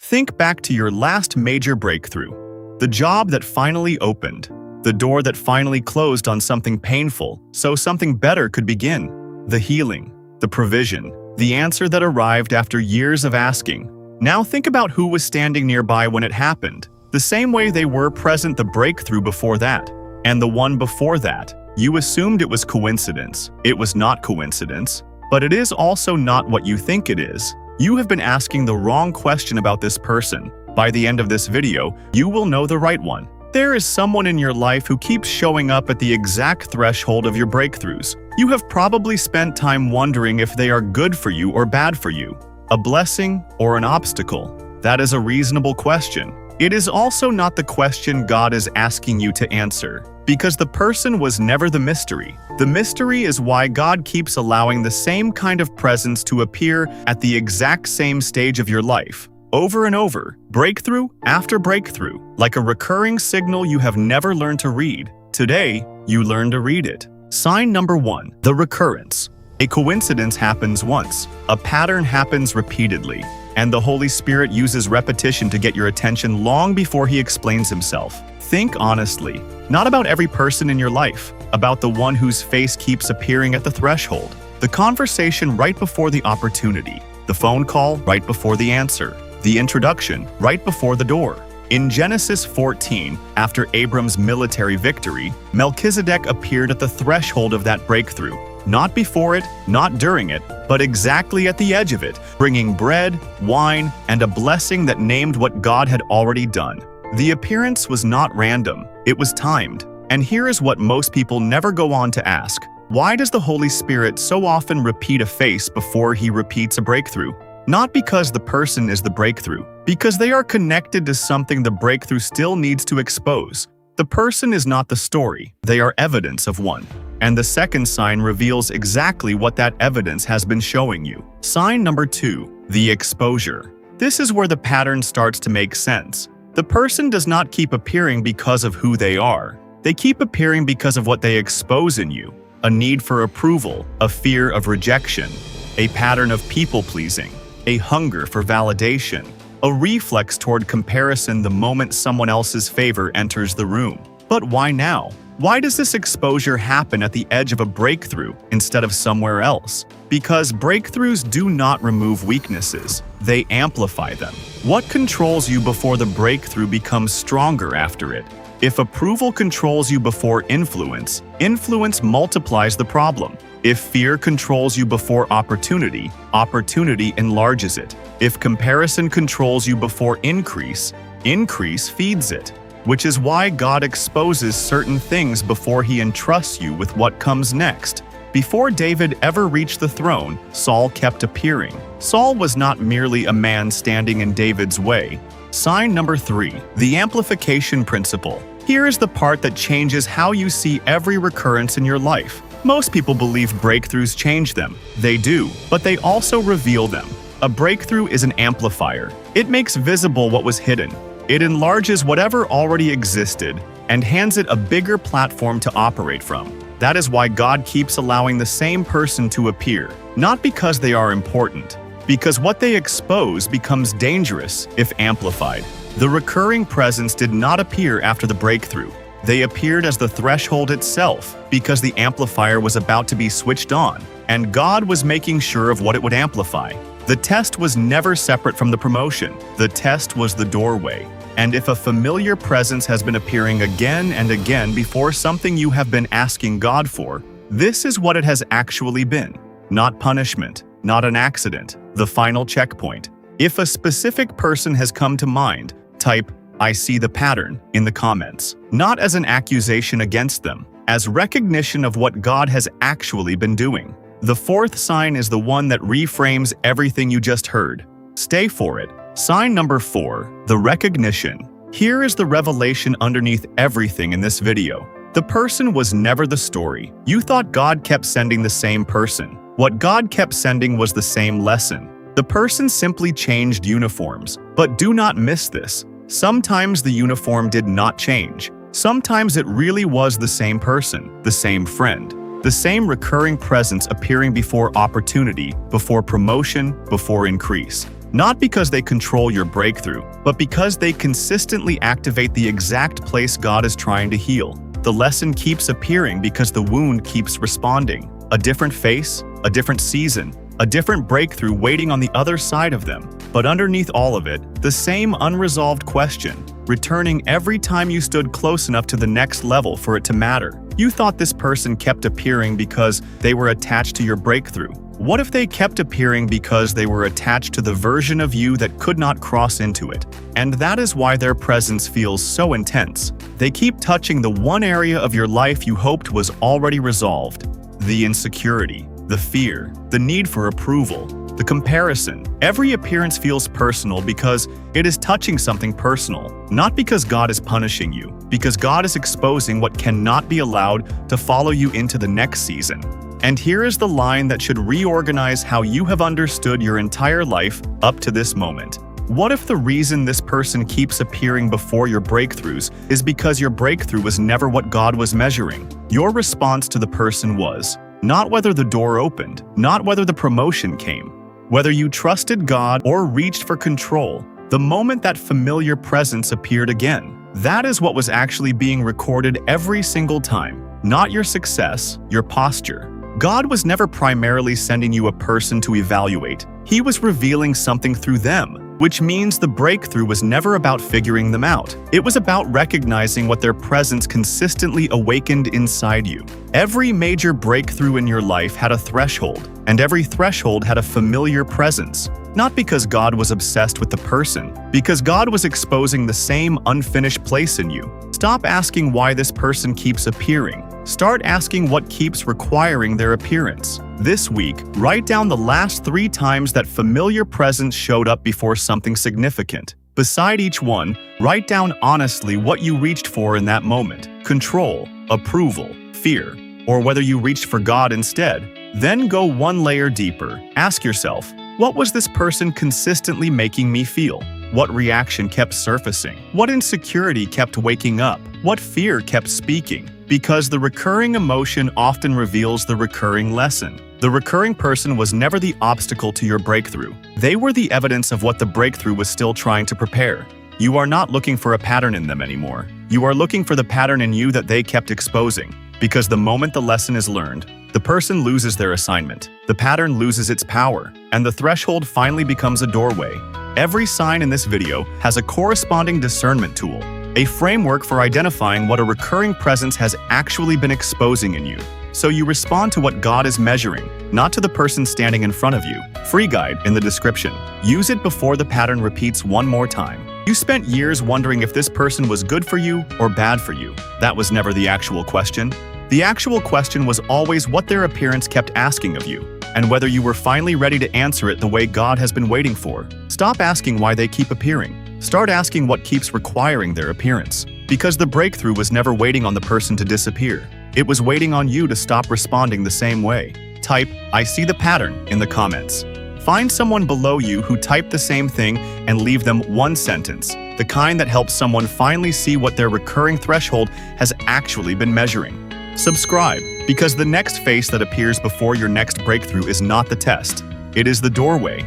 Think back to your last major breakthrough. The job that finally opened. The door that finally closed on something painful, so something better could begin. The healing. The provision. The answer that arrived after years of asking. Now think about who was standing nearby when it happened. The same way they were present the breakthrough before that. And the one before that. You assumed it was coincidence. It was not coincidence. But it is also not what you think it is. You have been asking the wrong question about this person. By the end of this video, you will know the right one. There is someone in your life who keeps showing up at the exact threshold of your breakthroughs. You have probably spent time wondering if they are good for you or bad for you, a blessing or an obstacle. That is a reasonable question. It is also not the question God is asking you to answer, because the person was never the mystery. The mystery is why God keeps allowing the same kind of presence to appear at the exact same stage of your life. Over and over, breakthrough after breakthrough, like a recurring signal you have never learned to read. Today, you learn to read it. Sign number 1, the recurrence. A coincidence happens once, a pattern happens repeatedly, and the Holy Spirit uses repetition to get your attention long before He explains Himself. Think honestly, not about every person in your life, about the one whose face keeps appearing at the threshold, the conversation right before the opportunity, the phone call right before the answer, the introduction right before the door. In Genesis 14, after Abram's military victory, Melchizedek appeared at the threshold of that breakthrough. Not before it, not during it, but exactly at the edge of it, bringing bread, wine, and a blessing that named what God had already done. The appearance was not random, it was timed. And here is what most people never go on to ask. Why does the Holy Spirit so often repeat a face before He repeats a breakthrough? Not because the person is the breakthrough, because they are connected to something the breakthrough still needs to expose. The person is not the story, they are evidence of one. And the second sign reveals exactly what that evidence has been showing you. Sign number 2, the exposure. This is where the pattern starts to make sense. The person does not keep appearing because of who they are. They keep appearing because of what they expose in you. A need for approval, a fear of rejection, a pattern of people-pleasing, a hunger for validation, a reflex toward comparison the moment someone else's favor enters the room. But why now? Why does this exposure happen at the edge of a breakthrough instead of somewhere else? Because breakthroughs do not remove weaknesses, they amplify them. What controls you before the breakthrough becomes stronger after it? If approval controls you before influence, influence multiplies the problem. If fear controls you before opportunity, opportunity enlarges it. If comparison controls you before increase, increase feeds it. Which is why God exposes certain things before He entrusts you with what comes next. Before David ever reached the throne, Saul kept appearing. Saul was not merely a man standing in David's way. Sign number 3, the amplification principle. Here is the part that changes how you see every recurrence in your life. Most people believe breakthroughs change them. They do, but they also reveal them. A breakthrough is an amplifier. It makes visible what was hidden. It enlarges whatever already existed and hands it a bigger platform to operate from. That is why God keeps allowing the same person to appear, not because they are important, because what they expose becomes dangerous if amplified. The recurring presence did not appear after the breakthrough. They appeared as the threshold itself because the amplifier was about to be switched on, and God was making sure of what it would amplify. The test was never separate from the promotion. The test was the doorway. And if a familiar presence has been appearing again and again before something you have been asking God for, this is what it has actually been. Not punishment, not an accident, the final checkpoint. If a specific person has come to mind, type, "I see the pattern," in the comments. Not as an accusation against them, as recognition of what God has actually been doing. The fourth sign is the one that reframes everything you just heard. Stay for it. Sign number 4, the recognition. Here is the revelation underneath everything in this video. The person was never the story. You thought God kept sending the same person. What God kept sending was the same lesson. The person simply changed uniforms. But do not miss this. Sometimes the uniform did not change. Sometimes it really was the same person, the same friend. The same recurring presence appearing before opportunity, before promotion, before increase. Not because they control your breakthrough, but because they consistently activate the exact place God is trying to heal. The lesson keeps appearing because the wound keeps responding. A different face, a different season, a different breakthrough waiting on the other side of them. But underneath all of it, the same unresolved question, returning every time you stood close enough to the next level for it to matter. You thought this person kept appearing because they were attached to your breakthrough. What if they kept appearing because they were attached to the version of you that could not cross into it? And that is why their presence feels so intense. They keep touching the one area of your life you hoped was already resolved. The insecurity, the fear, the need for approval, the comparison. Every appearance feels personal because it is touching something personal. Not because God is punishing you, because God is exposing what cannot be allowed to follow you into the next season. And here is the line that should reorganize how you have understood your entire life up to this moment. What if the reason this person keeps appearing before your breakthroughs is because your breakthrough was never what God was measuring? Your response to the person was not whether the door opened, not whether the promotion came, whether you trusted God or reached for control. The moment that familiar presence appeared again, that is what was actually being recorded every single time. Not your success, your posture. God was never primarily sending you a person to evaluate. He was revealing something through them, which means the breakthrough was never about figuring them out. It was about recognizing what their presence consistently awakened inside you. Every major breakthrough in your life had a threshold, and every threshold had a familiar presence. Not because God was obsessed with the person, because God was exposing the same unfinished place in you. Stop asking why this person keeps appearing. Start asking what keeps requiring their appearance. This week, write down the last 3 times that familiar presence showed up before something significant. Beside each one, write down honestly what you reached for in that moment: control, approval, fear, or whether you reached for God instead. Then go one layer deeper. Ask yourself, what was this person consistently making me feel? What reaction kept surfacing? What insecurity kept waking up? What fear kept speaking? Because the recurring emotion often reveals the recurring lesson. The recurring person was never the obstacle to your breakthrough. They were the evidence of what the breakthrough was still trying to prepare. You are not looking for a pattern in them anymore. You are looking for the pattern in you that they kept exposing. Because the moment the lesson is learned, the person loses their assignment, the pattern loses its power, and the threshold finally becomes a doorway. Every sign in this video has a corresponding discernment tool, a framework for identifying what a recurring presence has actually been exposing in you. So you respond to what God is measuring, not to the person standing in front of you. Free guide in the description. Use it before the pattern repeats one more time. You spent years wondering if this person was good for you or bad for you. That was never the actual question. The actual question was always what their appearance kept asking of you, and whether you were finally ready to answer it the way God has been waiting for. Stop asking why they keep appearing. Start asking what keeps requiring their appearance. Because the breakthrough was never waiting on the person to disappear. It was waiting on you to stop responding the same way. Type, "I see the pattern," in the comments. Find someone below you who typed the same thing and leave them one sentence, the kind that helps someone finally see what their recurring threshold has actually been measuring. Subscribe, because the next face that appears before your next breakthrough is not the test. It is the doorway.